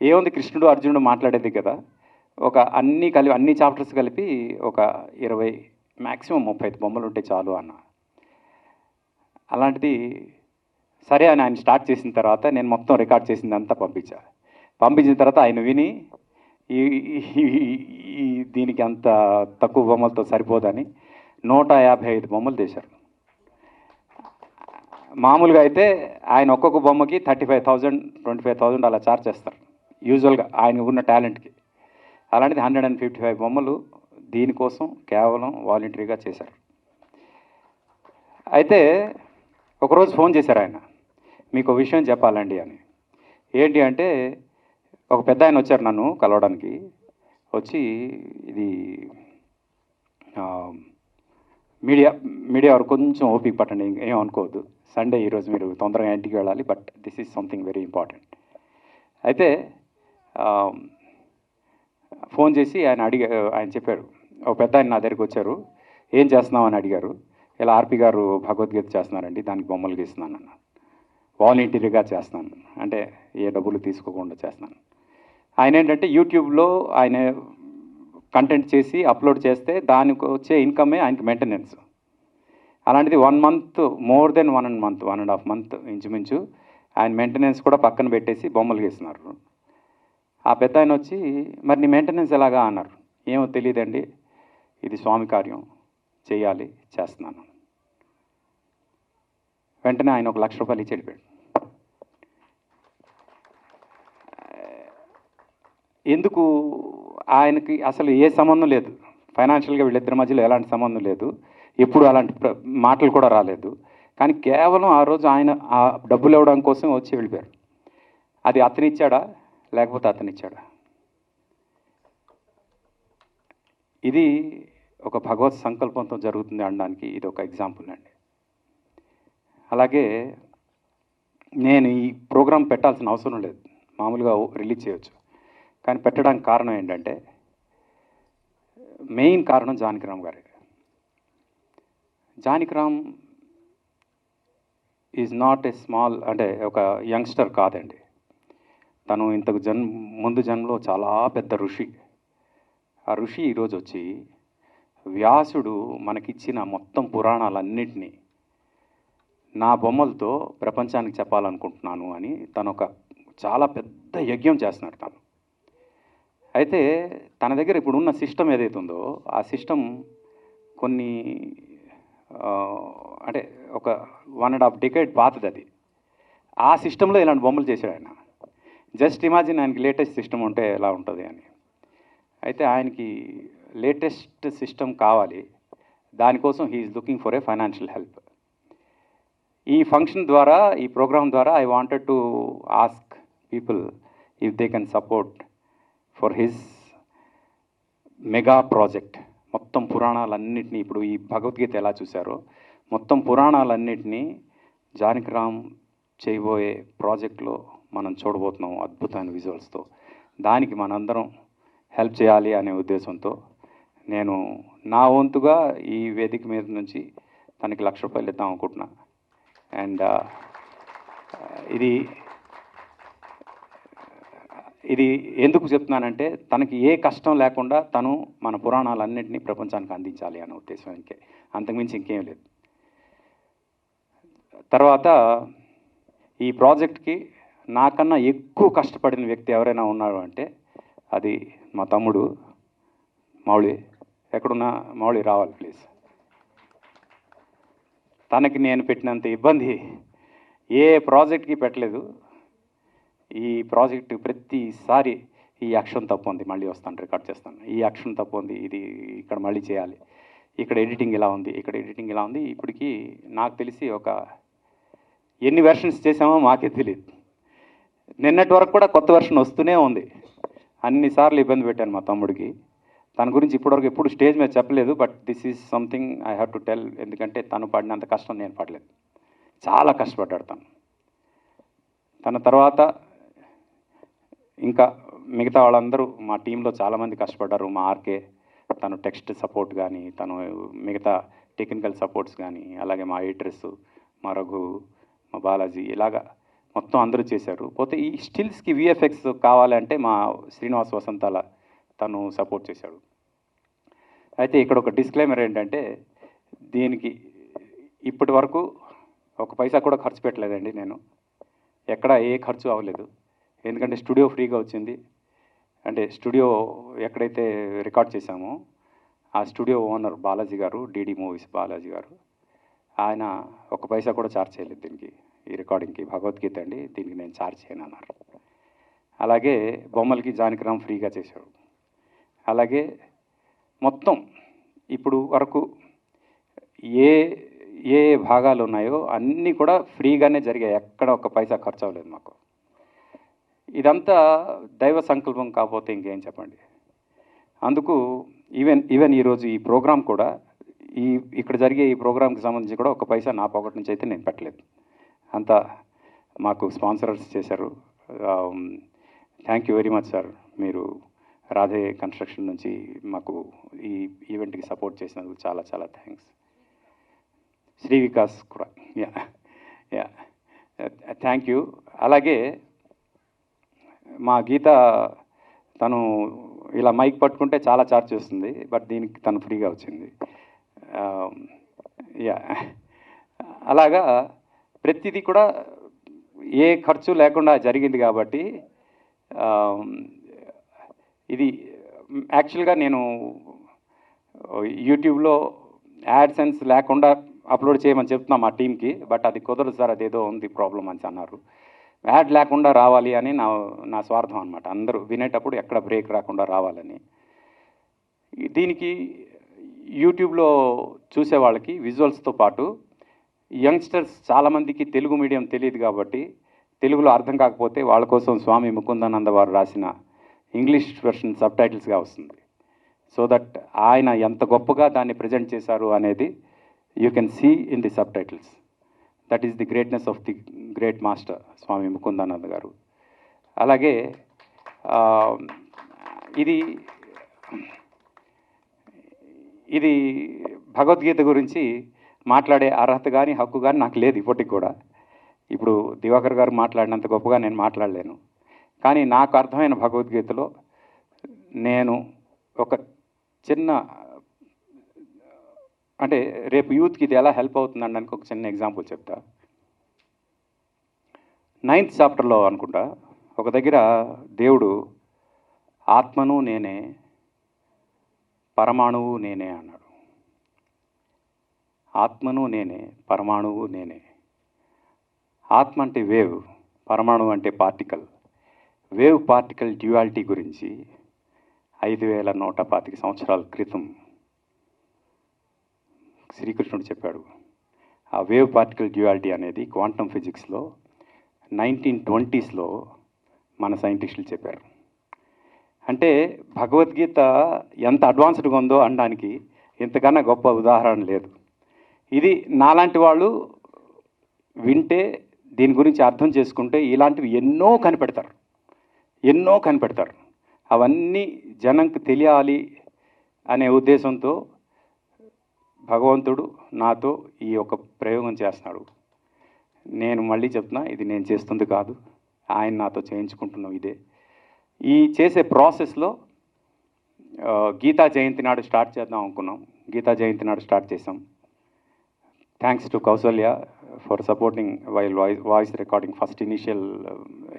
Speaker 3: ఏముంది, కృష్ణుడు అర్జునుడు మాట్లాడేది కదా, ఒక అన్ని చాప్టర్స్ కలిపి ఒక 20 మ్యాక్సిమం 35 బొమ్మలు ఉంటే చాలు అన్న. అలాంటిది సరే అని ఆయన స్టార్ట్ చేసిన తర్వాత నేను మొత్తం రికార్డ్ చేసిందంతా పంపించిన తర్వాత ఆయన విని ఈ దీనికి అంత తక్కువ బొమ్మలతో సరిపోదని 155 బొమ్మలు చేశారు. మామూలుగా అయితే ఆయన ఒక్కొక్క బొమ్మకి 35,000 25,000 అలా ఛార్జ్ చేస్తారు యూజువల్గా ఆయన ఉన్న టాలెంట్కి. అలాంటిది 155 బొమ్మలు దీనికోసం కేవలం వాలంటరీగా చేశారు. అయితే ఒకరోజు ఫోన్ చేశారు ఆయన, మీకు ఒక విషయం చెప్పాలండి అని. ఏంటి అంటే, ఒక పెద్ద ఆయన వచ్చారు నన్ను కలవడానికి. వచ్చి ఇది మీడియా వారు కొంచెం ఓపిక పట్టండి, ఏం అనుకోవద్దు, సండే ఈరోజు మీరు తొందరగా ఇంటికి వెళ్ళాలి, but this is something very important. అయితే ఫోన్ చేసి ఆయన చెప్పారు, ఒక పెద్ద ఆయన నా దగ్గరికి వచ్చారు, ఏం చేస్తున్నావు అని అడిగారు. ఇలా ఆర్పి గారు భగవద్గీత చేస్తున్నారండి, దానికి బొమ్మలు గీస్తున్నాను అన్న. వాలంటీర్గా చేస్తున్నాను అంటే ఏ డబ్బులు తీసుకోకుండా చేస్తున్నాను. ఆయన ఏంటంటే యూట్యూబ్లో ఆయన కంటెంట్ చేసి అప్లోడ్ చేస్తే దానికి వచ్చే ఇన్కమే ఆయనకి మెయింటెనెన్స్. అలాంటిది 1 month, మోర్ దెన్ 1.5 month ఇంచుమించు ఆయన మెయింటెనెన్స్ కూడా పక్కన పెట్టేసి బొమ్మలు గీస్తున్నారు. ఆ పెద్ద ఆయన వచ్చి, మరి నీ మెయింటెనెన్స్ ఎలాగా అన్నారు. ఏమో తెలియదండి, ఇది స్వామి కార్యం, చేయాలి, చేస్తున్నాను. వెంటనే ఆయన 1 లక్ష రూపాయలు ఇచ్చి వెళ్ళిపోయాడు. ఎందుకు, ఆయనకి అసలు ఏ సంబంధం లేదు, ఫైనాన్షియల్గా వీళ్ళిద్దరి మధ్యలో ఎలాంటి సంబంధం లేదు, ఎప్పుడు అలాంటి మాటలు కూడా రాలేదు. కానీ కేవలం ఆ రోజు ఆయన ఆ డబ్బులు ఇవ్వడం కోసం వచ్చి వెళ్ళిపోయారు. అది అతనిచ్చాడా లేకపోతే అతనిచ్చాడా? ఇది ఒక భగవత్ సంకల్పంతో జరుగుతుంది అనడానికి ఇది ఒక ఎగ్జాంపుల్ అండి. అలాగే నేను ఈ ప్రోగ్రాం పెట్టాల్సిన అవసరం లేదు, మామూలుగా రిలీజ్ చేయవచ్చు. కానీ పెట్టడానికి కారణం ఏంటంటే, మెయిన్ కారణం జానకిరామ్ గారే. Janakiram is not a small, అంటే ఒక యంగ్స్టర్ కాదండి. తను ఇంతకు ముందు జన్మలో చాలా పెద్ద ఋషి. ఆ ఋషి ఈరోజు వచ్చి వ్యాసుడు మనకిచ్చిన మొత్తం పురాణాలన్నింటినీ నా బొమ్మలతో ప్రపంచానికి చెప్పాలనుకుంటున్నాను అని తను ఒక చాలా పెద్ద యజ్ఞం చేస్తున్నాడు తను. అయితే తన దగ్గర ఇప్పుడు ఉన్న సిస్టమ్ ఏదైతే ఉందో ఆ సిస్టమ్ కొన్ని అంటే ఒక 1.5 decade పాతది అది. ఆ సిస్టంలో ఇలాంటి బొమ్మలు చేశాడు ఆయన. జస్ట్ ఇమాజిన్ ఆయనకి లేటెస్ట్ సిస్టమ్ ఉంటే ఎలా ఉంటుంది అని. అయితే ఆయనకి లేటెస్ట్ సిస్టమ్ కావాలి, దానికోసం he's looking for a financial help. ఈ ఫంక్షన్ ద్వారా, ఈ ప్రోగ్రామ్ ద్వారా I wanted to ask people if they can support for his mega project. మొత్తం పురాణాలన్నింటినీ, ఇప్పుడు ఈ భగవద్గీత ఎలా చూశారో మొత్తం పురాణాలన్నింటినీ జానకిరామ్ చేయబోయే ప్రాజెక్ట్లో మనం చూడబోతున్నాం అద్భుతమైన విజువల్స్తో. దానికి మనందరం హెల్ప్ చేయాలి అనే ఉద్దేశంతో నేను నా వంతుగా ఈ వేదిక మీద నుంచి తనకి 1 లక్ష రూపాయలు ఇద్దాం అనుకుంటున్నా. అండ్ ఇది ఎందుకు చెప్తున్నానంటే తనకి ఏ కష్టం లేకుండా తను మన పురాణాలన్నింటినీ ప్రపంచానికి అందించాలి అనే ఉద్దేశం అంతకుమించి ఇంకేం లేదు. తర్వాత ఈ ప్రాజెక్ట్కి నాకన్నా ఎక్కువ కష్టపడిన వ్యక్తి ఎవరైనా ఉన్నారు అంటే అది మా తమ్ముడు మౌళి. ఎక్కడున్నా మౌళి రావాలి ప్లీజ్. తనకి నేను పెట్టినంత ఇబ్బంది ఏ ప్రాజెక్ట్కి పెట్టలేదు. ఈ ప్రాజెక్ట్ ప్రతిసారి ఈ అక్షరం తప్పు ఉంది, మళ్ళీ వస్తాను రికార్డ్ చేస్తాను, ఈ అక్షరం తప్పు ఉంది, ఇది ఇక్కడ మళ్ళీ చేయాలి, ఇక్కడ ఎడిటింగ్ ఇలా ఉంది, ఇక్కడ ఎడిటింగ్ ఇలా ఉంది. ఇప్పటికీ నాకు తెలిసి ఒక ఎన్ని వెర్షన్స్ చేసామో మాకే తెలియదు. నిన్నటి వరకు కూడా కొత్త వెర్షన్ వస్తూనే ఉంది. అన్నిసార్లు ఇబ్బంది పెట్టాను మా తమ్ముడికి. తన గురించి ఇప్పటివరకు ఎప్పుడు స్టేజ్ మీద చెప్పలేదు. But this is something I have to tell. ఎందుకంటే తను పడినంత కష్టం నేను పడలేదు. చాలా కష్టపడ్డాడు తను. తన తర్వాత ఇంకా మిగతా వాళ్ళందరూ మా టీంలో చాలామంది కష్టపడ్డారు. మా ఆర్కే తను టెక్స్ట్ సపోర్ట్ కానీ, తను మిగతా టెక్నికల్ సపోర్ట్స్ కానీ, అలాగే మా ఎడిటర్స్, మా రఘు, మా బాలాజీ, ఇలాగా మొత్తం అందరూ చేశారు. పోతే ఈ స్టిల్స్కి విఎఫ్ఎక్స్ కావాలంటే మా శ్రీనివాస్ వసంతాల తను సపోర్ట్ చేశాడు. అయితే ఇక్కడ ఒక డిస్క్లైమర్ ఏంటంటే దీనికి ఇప్పటి వరకు ఒక పైసా కూడా ఖర్చు పెట్టలేదండి. నేను ఎక్కడ ఏ ఖర్చు అవ్వలేదు. ఎందుకంటే స్టూడియో ఫ్రీగా వచ్చింది. అంటే స్టూడియో ఎక్కడైతే రికార్డ్ చేశామో ఆ స్టూడియో ఓనర్ బాలాజీ గారు, డీడీ మూవీస్ బాలాజీ గారు, ఆయన ఒక పైసా కూడా ఛార్జ్ చేయలేదు దీనికి, ఈ రికార్డింగ్కి. భగవద్గీత అండి, దీనికి నేను ఛార్జ్ చేయను అన్నారు. అలాగే బొమ్మలకి జానకిరామ్ ఫ్రీగా చేశాడు. అలాగే మొత్తం ఇప్పుడు వరకు ఏ ఏ భాగాలు ఉన్నాయో అన్నీ కూడా ఫ్రీగానే జరిగాయి. ఎక్కడ ఒక పైసా ఖర్చు అవ్వలేదు మాకు. ఇదంతా దైవ సంకల్పం కాకపోతే ఇంకేం చెప్పండి. అందుకు ఈవెన్ ఈరోజు ఈ ప్రోగ్రాం కూడా ఇక్కడ జరిగే ఈ ప్రోగ్రాంకి సంబంధించి కూడా ఒక పైసా నా పాకెట్ నుంచి అయితే నేను పెట్టలేదు. అంతా మాకు స్పాన్సర్స్ చేశారు. Thank you very much sir. మీరు రాధే కన్స్ట్రక్షన్ నుంచి మాకు ఈ ఈవెంట్కి సపోర్ట్ చేసినందుకు చాలా చాలా థ్యాంక్స్. శ్రీ వికాస్ కూడా యా థ్యాంక్ యూ. అలాగే మా గీత తను ఇలా మైక్ పట్టుకుంటే చాలా ఛార్జ్ చేస్తుంది. బట్ దీనికి తను ఫ్రీగా వచ్చింది. యా అలాగా ప్రతిదీ కూడా ఏ ఖర్చు లేకుండా జరిగింది. కాబట్టి ఇది యాక్చువల్గా నేను యూట్యూబ్లో యాడ్సెన్స్ లేకుండా అప్లోడ్ చేయమని చెప్తున్నా మా టీంకి. బట్ అది కుదరదు సార్, అదేదో ఉంది ప్రాబ్లం అని అన్నారు. యాడ్ లేకుండా రావాలి అని నా స్వార్థం అనమాట. అందరూ వినేటప్పుడు ఎక్కడ బ్రేక్ రాకుండా రావాలని. దీనికి యూట్యూబ్లో చూసే వాళ్ళకి విజువల్స్తో పాటు యంగ్స్టర్స్ చాలామందికి తెలుగు మీడియం తెలియదు. కాబట్టి తెలుగులో అర్థం కాకపోతే వాళ్ళ కోసం స్వామి ముకుందానంద వారు రాసిన ఇంగ్లీష్ వెర్షన్ సబ్ టైటిల్స్గా వస్తుంది. సో దట్ ఆయన ఎంత గొప్పగా దాన్ని ప్రజెంట్ చేశారు అనేది you can see in the subtitles. That is the greatness of the great master Swami Mukundananda గారు. అలాగే ఇది భగవద్గీత గురించి మాట్లాడే అర్హత కానీ హక్కు కానీ నాకు లేదు ఇప్పటికి కూడా. ఇప్పుడు దివాకర్ గారు మాట్లాడినంత గొప్పగా నేను మాట్లాడలేను. కానీ నాకు అర్థమైన భగవద్గీతలో నేను ఒక చిన్న అంటే రేపు యూత్కి ఇది ఎలా హెల్ప్ అవుతుందని ఒక చిన్న ఎగ్జాంపుల్ చెప్తా. 9th చాప్టర్లో అనుకుంటా ఒక దగ్గర దేవుడు ఆత్మను నేనే, పరమాణువు నేనే అన్నాడు. ఆత్మను నేనే, పరమాణువు నేనే. ఆత్మ అంటే వేవ్, పరమాణువు అంటే పార్టికల్. వేవ్ పార్టికల్ డ్యూయాలిటీ గురించి 5125 సంవత్సరాల క్రితం శ్రీకృష్ణుడు చెప్పాడు. ఆ వేవ్ పార్టికల్ డ్యూయాలిటీ అనేది క్వాంటమ్ ఫిజిక్స్లో 1920s మన సైంటిస్టులు చెప్పారు. అంటే భగవద్గీత ఎంత అడ్వాన్స్డ్గా ఉందో అనడానికి ఇంతకన్నా గొప్ప ఉదాహరణ లేదు. ఇది నాలాంటి వాళ్ళు వింటే, దీని గురించి అర్థం చేసుకుంటే ఇలాంటివి ఎన్నో కనిపెడతారు. అవన్నీ జనంకి తెలియాలి అనే ఉద్దేశంతో భగవంతుడు నాతో ఈ యొక్క ప్రయోగం చేస్తున్నాడు. నేను మళ్ళీ చెప్తున్నా, ఇది నేను చేస్తుంది కాదు, ఆయన నాతో చేయించుకుంటున్నాం. ఇదే ఈ చేసే ప్రాసెస్లో గీతా జయంతి నాడు స్టార్ట్ చేద్దాం అనుకున్నాం. గీతా జయంతి నాడు స్టార్ట్ చేసాం. Thanks to Kausalya for supporting while voice recording first initial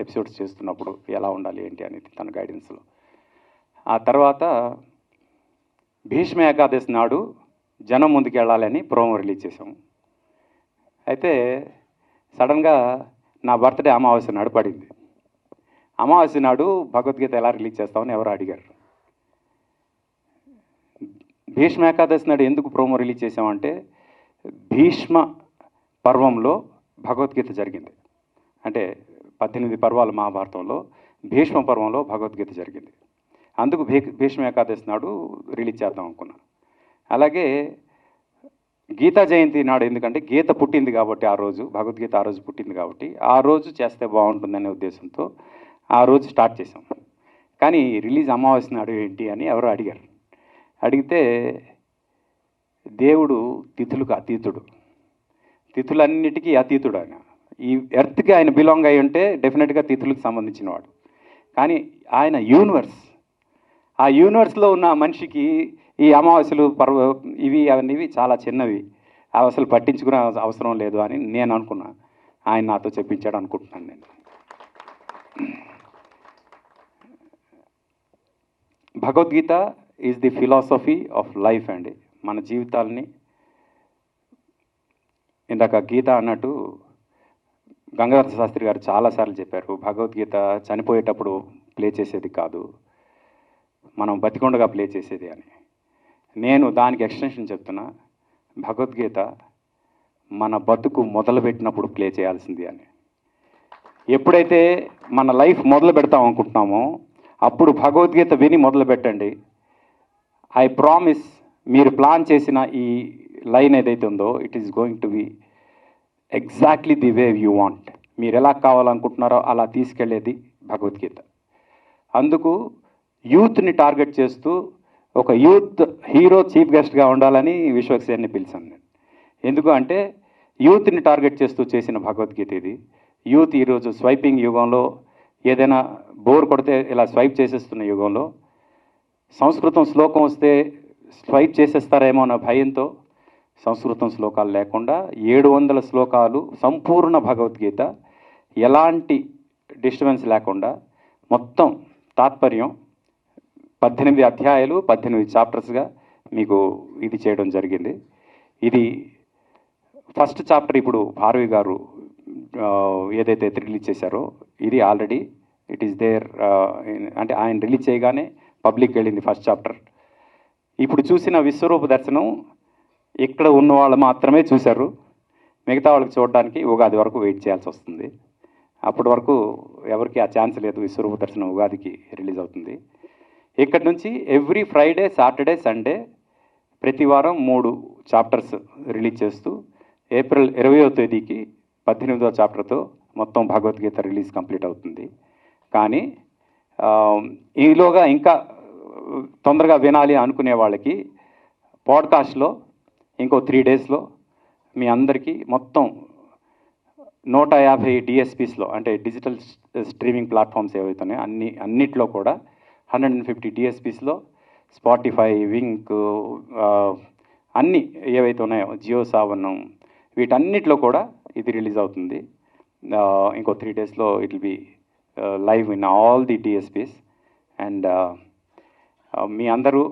Speaker 3: episodes చేస్తున్నప్పుడు ఎలా ఉండాలి ఏంటి అనేది తన గైడెన్స్లో. ఆ తర్వాత భీష్మ ఏకాదశి నాడు జనం ముందుకు వెళ్ళాలని ప్రోమో రిలీజ్ చేసాం. అయితే సడన్గా నా బర్త్డే అమావాస్య నాడు పడింది. అమావాస్య నాడు భగవద్గీత ఎలా రిలీజ్ చేస్తామని ఎవరు అడిగారు. భీష్మ ఏకాదశి నాడు ఎందుకు ప్రోమో రిలీజ్ చేసామంటే భీష్మ పర్వంలో భగవద్గీత జరిగింది. అంటే 18 పర్వాల మహాభారతంలో భీష్మ పర్వంలో భగవద్గీత జరిగింది. అందుకు భీష్మ ఏకాదశి నాడు రిలీజ్ చేద్దాం అనుకున్నాను. అలాగే గీతా జయంతి నాడు ఎందుకంటే గీత పుట్టింది కాబట్టి ఆ రోజు భగవద్గీత ఆ రోజు పుట్టింది కాబట్టి ఆ రోజు చేస్తే బాగుంటుందనే ఉద్దేశంతో ఆ రోజు స్టార్ట్ చేసాం. కానీ రిలీజ్ అమావాస్య నాడు ఏంటి అని ఎవరో అడిగారు. అడిగితే దేవుడు తిథులకు అతీతుడు, తిథులన్నిటికీ అతీతుడు. ఆయన ఈ ఎర్త్కి ఆయన బిలాంగ్ అయి ఉంటే డెఫినెట్గా తిథులకు సంబంధించిన వాడు. కానీ ఆయన యూనివర్స్, ఆ యూనివర్స్లో ఉన్న మనిషికి ఈ అమావాస్యలు ఇవి అవన్నీ చాలా చిన్నవి, అవి అసలు పట్టించుకునే అవసరం లేదు అని నేను అనుకున్నా. ఆయన నాతో చెప్పించాడు అనుకుంటున్నాను నేను. Bhagavad Gita is the philosophy of life అండి. మన జీవితాలని ఇందాక గీత అన్నట్టు గంగాధర శాస్త్రి గారు చాలాసార్లు చెప్పారు, భగవద్గీత చనిపోయేటప్పుడు ప్లే చేసేది కాదు, మనం బతికొండగా ప్లే చేసేది అని. నేను దానికి ఎక్స్టెన్షన్ చెప్తున్నా, భగవద్గీత మన బతుకు మొదలుపెట్టినప్పుడు ప్లే చేయాల్సింది అని. ఎప్పుడైతే మన లైఫ్ మొదలు పెడతాం అనుకుంటున్నామో అప్పుడు భగవద్గీత విని మొదలు పెట్టండి. ఐ ప్రామిస్, మీరు ప్లాన్ చేసిన ఈ లైన్ ఏదైతే ఉందో it is going to be exactly the way you want. మీరు ఎలా కావాలనుకుంటున్నారో అలా తీసుకెళ్లేది భగవద్గీత. అందుకు యూత్ని టార్గెట్ చేస్తూ ఒక యూత్ హీరో చీఫ్ గెస్ట్గా ఉండాలని విశ్వక్సేన్ని పిలిచాను నేను. ఎందుకు అంటే యూత్ని టార్గెట్ చేస్తూ చేసిన భగవద్గీత ఇది. యూత్ ఈరోజు స్వైపింగ్ యుగంలో ఏదైనా బోర్ కొడితే ఇలా స్వైప్ చేసేస్తున్న యుగంలో సంస్కృతం శ్లోకం వస్తే స్వైప్ చేసేస్తారేమో అన్న భయంతో సంస్కృతం శ్లోకాలు లేకుండా 700 శ్లోకాలు సంపూర్ణ భగవద్గీత ఎలాంటి డిస్టర్బెన్స్ లేకుండా మొత్తం తాత్పర్యం 18 అధ్యాయాలు 18 చాప్టర్స్గా మీకు ఇది చేయడం జరిగింది. ఇది ఫస్ట్ చాప్టర్ ఇప్పుడు భారవి గారు ఏదైతే రిలీజ్ చేశారో ఇది ఆల్రెడీ ఇట్ ఈస్ దేర్. అంటే ఆయన రిలీజ్ చేయగానే పబ్లిక్ వెళ్ళింది ఫస్ట్ చాప్టర్. ఇప్పుడు చూసిన విశ్వరూప దర్శనం ఇక్కడ ఉన్న వాళ్ళు మాత్రమే చూశారు. మిగతా వాళ్ళకి చూడడానికి ఉగాది వరకు వెయిట్ చేయాల్సి వస్తుంది. అప్పటి వరకు ఎవరికి ఆ ఛాన్స్ లేదు. విశ్వరూప దర్శనం ఉగాదికి రిలీజ్ అవుతుంది. ఇక్కడ నుంచి ఎవ్రీ ఫ్రైడే, సాటర్డే, సండే ప్రతి వారం 3 చాప్టర్స్ రిలీజ్ చేస్తూ ఏప్రిల్ 20వ తేదీకి 18వ చాప్టర్తో మొత్తం భగవద్గీత రిలీజ్ కంప్లీట్ అవుతుంది. కానీ ఈలోగా ఇంకా తొందరగా వినాలి అనుకునే వాళ్ళకి పాడ్కాస్ట్లో ఇంకో 3 డేస్లో మీ అందరికీ మొత్తం 150 డిఎస్పీస్లో అంటే డిజిటల్ స్ట్రీమింగ్ ప్లాట్ఫామ్స్ ఏవైతున్నాయో అన్నిట్లో కూడా 150 డిఎస్పీస్లో స్పాటిఫై, వింక్, అన్నీ ఏవైతే ఉన్నాయో జియో సావన్ వీటన్నిటిలో కూడా ఇది రిలీజ్ అవుతుంది. ఇంకో 3 డేస్లో it will be live in all the DSPs. And మీ అందరూ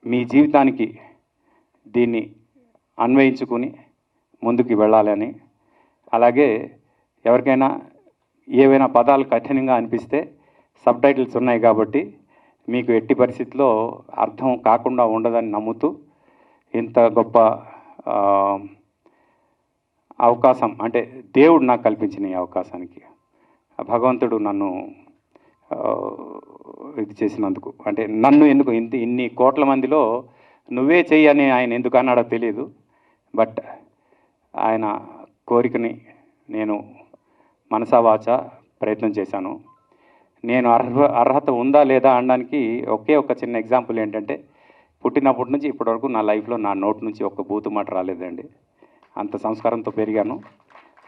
Speaker 3: మీ జీవితానికి దీన్ని అన్వయించుకుని ముందుకు వెళ్ళాలని, అలాగే ఎవరికైనా ఏవైనా పదాలు కఠినంగా అనిపిస్తే సబ్ టైటిల్స్ ఉన్నాయి కాబట్టి మీకు ఎట్టి పరిస్థితిలో అర్థం కాకుండా ఉండదని నమ్ముతూ ఇంత గొప్ప అవకాశం అంటే దేవుడు నాకు కల్పించిన ఈ అవకాశానికి భగవంతుడు నన్ను ఇది చేసినందుకు, అంటే నన్ను ఎందుకు ఇన్ని కోట్ల మందిలో నువ్వే చెయ్యి అని ఆయన ఎందుకు అన్నాడో తెలియదు. బట్ ఆయన కోరికని నేను మనసా వాచ ప్రయత్నం చేశాను. నేను అర్హత ఉందా లేదా అనడానికి ఒకే ఒక చిన్న ఎగ్జాంపుల్ ఏంటంటే పుట్టినప్పటి నుంచి ఇప్పటివరకు నా లైఫ్లో నా నోటి నుంచి ఒక్క బూతు మాట రాలేదండి. అంత సంస్కారంతో పెరిగాను.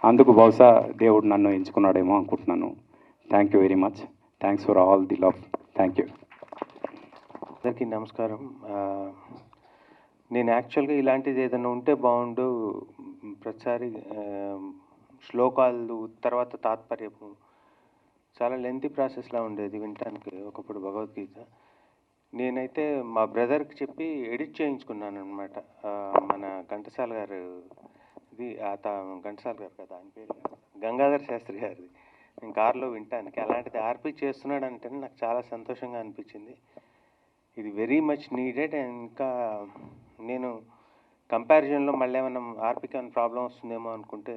Speaker 3: అందుకు బహుశా దేవుడు నన్ను ఎంచుకున్నాడేమో అనుకుంటున్నాను. Thank you very much. Thanks for all the love. Thank you.
Speaker 8: అందరికీ నమస్కారం. నేను యాక్చువల్గా ఇలాంటిది ఏదైనా ఉంటే బాగుండు, ప్రతిసారి శ్లోకాలు తర్వాత తాత్పర్యము చాలా లెంతీ ప్రాసెస్లా ఉండేది వినటానికి ఒకప్పుడు భగవద్గీత. నేనైతే మా బ్రదర్కి చెప్పి ఎడిట్ చేయించుకున్నాను అనమాట. మన ఘంటసాల గారు ఘంటసాల గారు కదా ఆయన పేరు, గంగాధర శాస్త్రి గారిది. నేను కారులో వినటానికి అలాంటిది ఆర్పి చేస్తున్నాడు అంటే నాకు చాలా సంతోషంగా అనిపించింది. ఇది వెరీ మచ్ నీడెడ్. అండ్ ఇంకా నేను కంపారిజన్లో మళ్ళీ ఏమైనా ఆర్పికి ఏమైనా ప్రాబ్లం వస్తుందేమో అనుకుంటే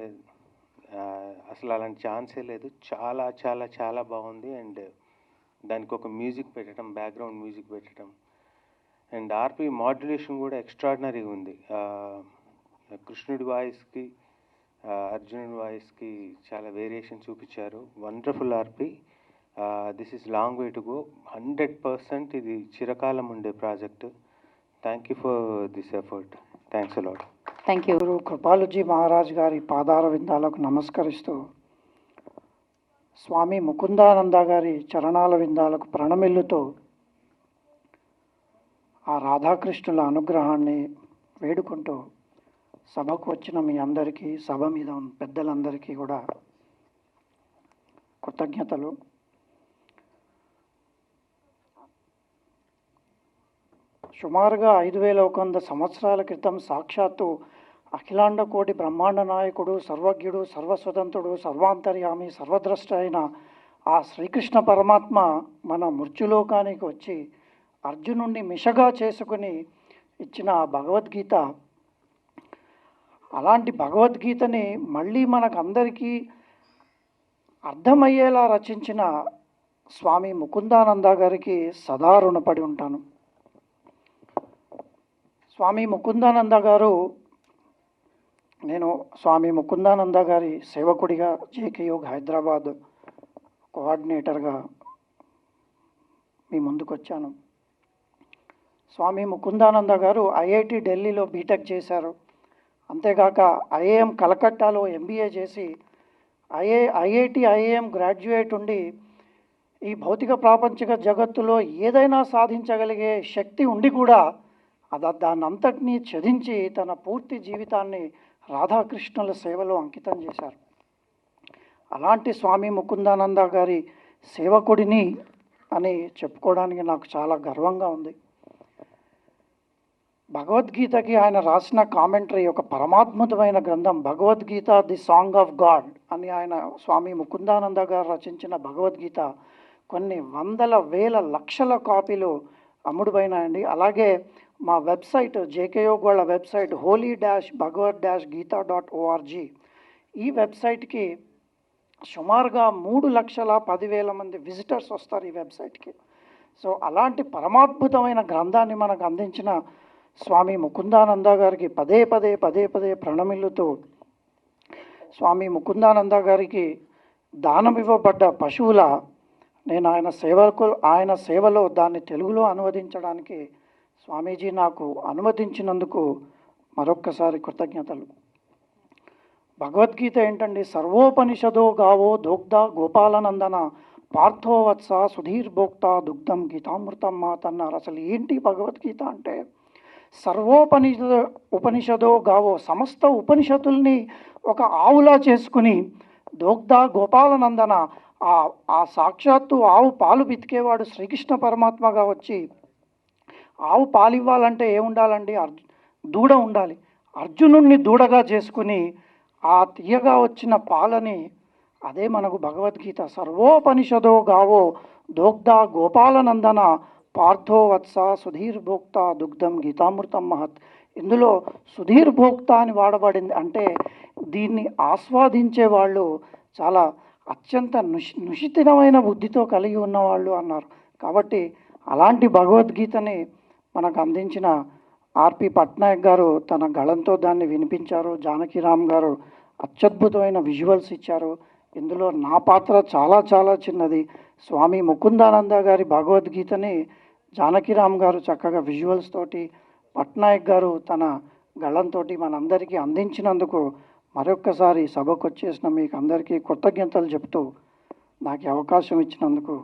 Speaker 8: అసలు అలాంటి ఛాన్సే లేదు. చాలా చాలా చాలా బాగుంది. అండ్ దానికి ఒక మ్యూజిక్ పెట్టడం, బ్యాక్గ్రౌండ్ మ్యూజిక్ పెట్టడం, అండ్ ఆర్పి మాడ్యులేషన్ కూడా ఎక్స్ట్రాడినరీగా ఉంది. కృష్ణుడి వాయిస్కి అర్జునుడి వాయిస్కి చాలా వేరియేషన్ చూపించారు. Wonderful RP. This is long way to go. 100% ఇది చిరకాలం ఉండే project. Thank you for this effort. Thanks a lot.
Speaker 9: Thank you.
Speaker 10: Kripaluji Maharaj గారి పాదార విందాలకు నమస్కరిస్తూ స్వామి ముకుందానంద గారి చరణాల విందాలకు ప్రణమిల్లుతూ ఆ రాధాకృష్ణుల అనుగ్రహాన్ని వేడుకుంటూ సభకు వచ్చిన మీ అందరికీ, సభ మీద ఉన్న పెద్దలందరికీ కూడా కృతజ్ఞతలు. సుమారుగా 5100 సంవత్సరాల క్రితం సాక్షాత్తు అఖిలాండ కోటి బ్రహ్మాండ నాయకుడు, సర్వజ్ఞుడు, సర్వస్వతంత్రుడు, సర్వాంతర్యామి, సర్వద్రష్ట అయిన ఆ శ్రీకృష్ణ పరమాత్మ మన మృత్యులోకానికి వచ్చి అర్జునుడిని మిషగా చేసుకుని ఇచ్చిన ఆ భగవద్గీత, అలాంటి భగవద్గీతని మళ్ళీ మనకందరికీ అర్థమయ్యేలా రచించిన స్వామి ముకుందానంద గారికి సదా రుణపడి ఉంటాను. స్వామి ముకుందానంద గారు, నేను స్వామి ముకుందానంద గారి సేవకుడిగా జేకే యోగ్ హైదరాబాద్ కోఆర్డినేటర్గా మీ ముందుకు వచ్చాను. స్వామి ముకుందానంద గారు ఐఐటి ఢిల్లీలో బీటెక్ చేశారు. అంతేగాక ఐఐఎం కలకట్టాలో ఎంబీఏ చేసి ఐఐఎం గ్రాడ్యుయేట్ ఉండి ఈ భౌతిక ప్రాపంచిక జగత్తులో ఏదైనా సాధించగలిగే శక్తి ఉండి కూడా దాన్నంతటినీ ఛేదించి తన పూర్తి జీవితాన్ని రాధాకృష్ణుల సేవలో అంకితం చేశారు. అలాంటి స్వామి ముకుందానంద గారి సేవకుడిని అని చెప్పుకోవడానికి నాకు చాలా గర్వంగా ఉంది. భగవద్గీతకి ఆయన రాసిన కామెంటరీ, ఒక పరమాద్భుతమైన గ్రంథం Bhagavad Gita the song of God అని ఆయన స్వామి ముకుందానంద గారు రచించిన భగవద్గీత కొన్ని వందల వేల లక్షల కాపీలు అమ్ముడుపోయినాయండి. అలాగే మా వెబ్సైట్ జేకే యోగ్ వాళ్ళ వెబ్సైట్ holy-bhagavad-gita.org, ఈ వెబ్సైట్కి సుమారుగా 3,10,000 మంది విజిటర్స్ వస్తారు ఈ వెబ్సైట్కి. సో అలాంటి పరమాద్భుతమైన గ్రంథాన్ని మనకు అందించిన స్వామి ముకుందానంద గారికి పదే పదే ప్రణమిల్లుతూ, స్వామి ముకుందానంద గారికి దానం ఇవ్వబడ్డ పశువుల నేను ఆయన సేవలో దాన్ని తెలుగులో అనువదించడానికి స్వామీజీ నాకు అనుమతించినందుకు మరొక్కసారి కృతజ్ఞతలు. భగవద్గీత ఏంటండి? సర్వోపనిషదో గావో దోగ్ధ గోపాలనందన పార్థోవత్స సుధీర్భోక్త దుగ్ధం గీతామృతం మాత అన్నారు. అసలు ఏంటి భగవద్గీత అంటే? ఉపనిషదో గావో, సమస్త ఉపనిషత్తుల్ని ఒక ఆవులా చేసుకుని, దోగ్ధ గోపాలనందన, ఆ సాక్షాత్తు ఆవు పాలు పితికేవాడు శ్రీకృష్ణ పరమాత్మగా వచ్చి, ఆవు పాలు ఇవ్వాలంటే ఏముండాలండి? దూడ ఉండాలి. అర్జునుణ్ణి దూడగా చేసుకుని ఆ తీయగా వచ్చిన పాలని, అదే మనకు భగవద్గీత. సర్వోపనిషదో గావో దోగ్ధ గోపాలనందన పార్థోవత్స సుధీర్భోక్త దుగ్ధం గీతామృతం మహత్. ఇందులో సుధీర్భోక్త అని వాడబడింది. అంటే దీన్ని ఆస్వాదించే వాళ్ళు చాలా అత్యంత నుషితమైన బుద్ధితో కలిగి ఉన్నవాళ్ళు అన్నారు. కాబట్టి అలాంటి భగవద్గీతని మనకు అందించిన ఆర్పి పట్నాయక్ గారు తన గళంతో దాన్ని వినిపించారు. జానకిరామ్ గారు అత్యద్భుతమైన విజువల్స్ ఇచ్చారు. ఇందులో నా పాత్ర చాలా చాలా చిన్నది. స్వామి ముకుందానంద గారి భగవద్గీతని జానకిరామ్ గారు చక్కగా విజువల్స్ తోటి, పట్నాయక్ గారు తన గళంతో మనందరికీ అందించినందుకు మరొక్కసారి సభకు వచ్చేసిన మీకు అందరికీ కృతజ్ఞతలు చెప్తూ నాకు ఈ అవకాశం ఇచ్చినందుకు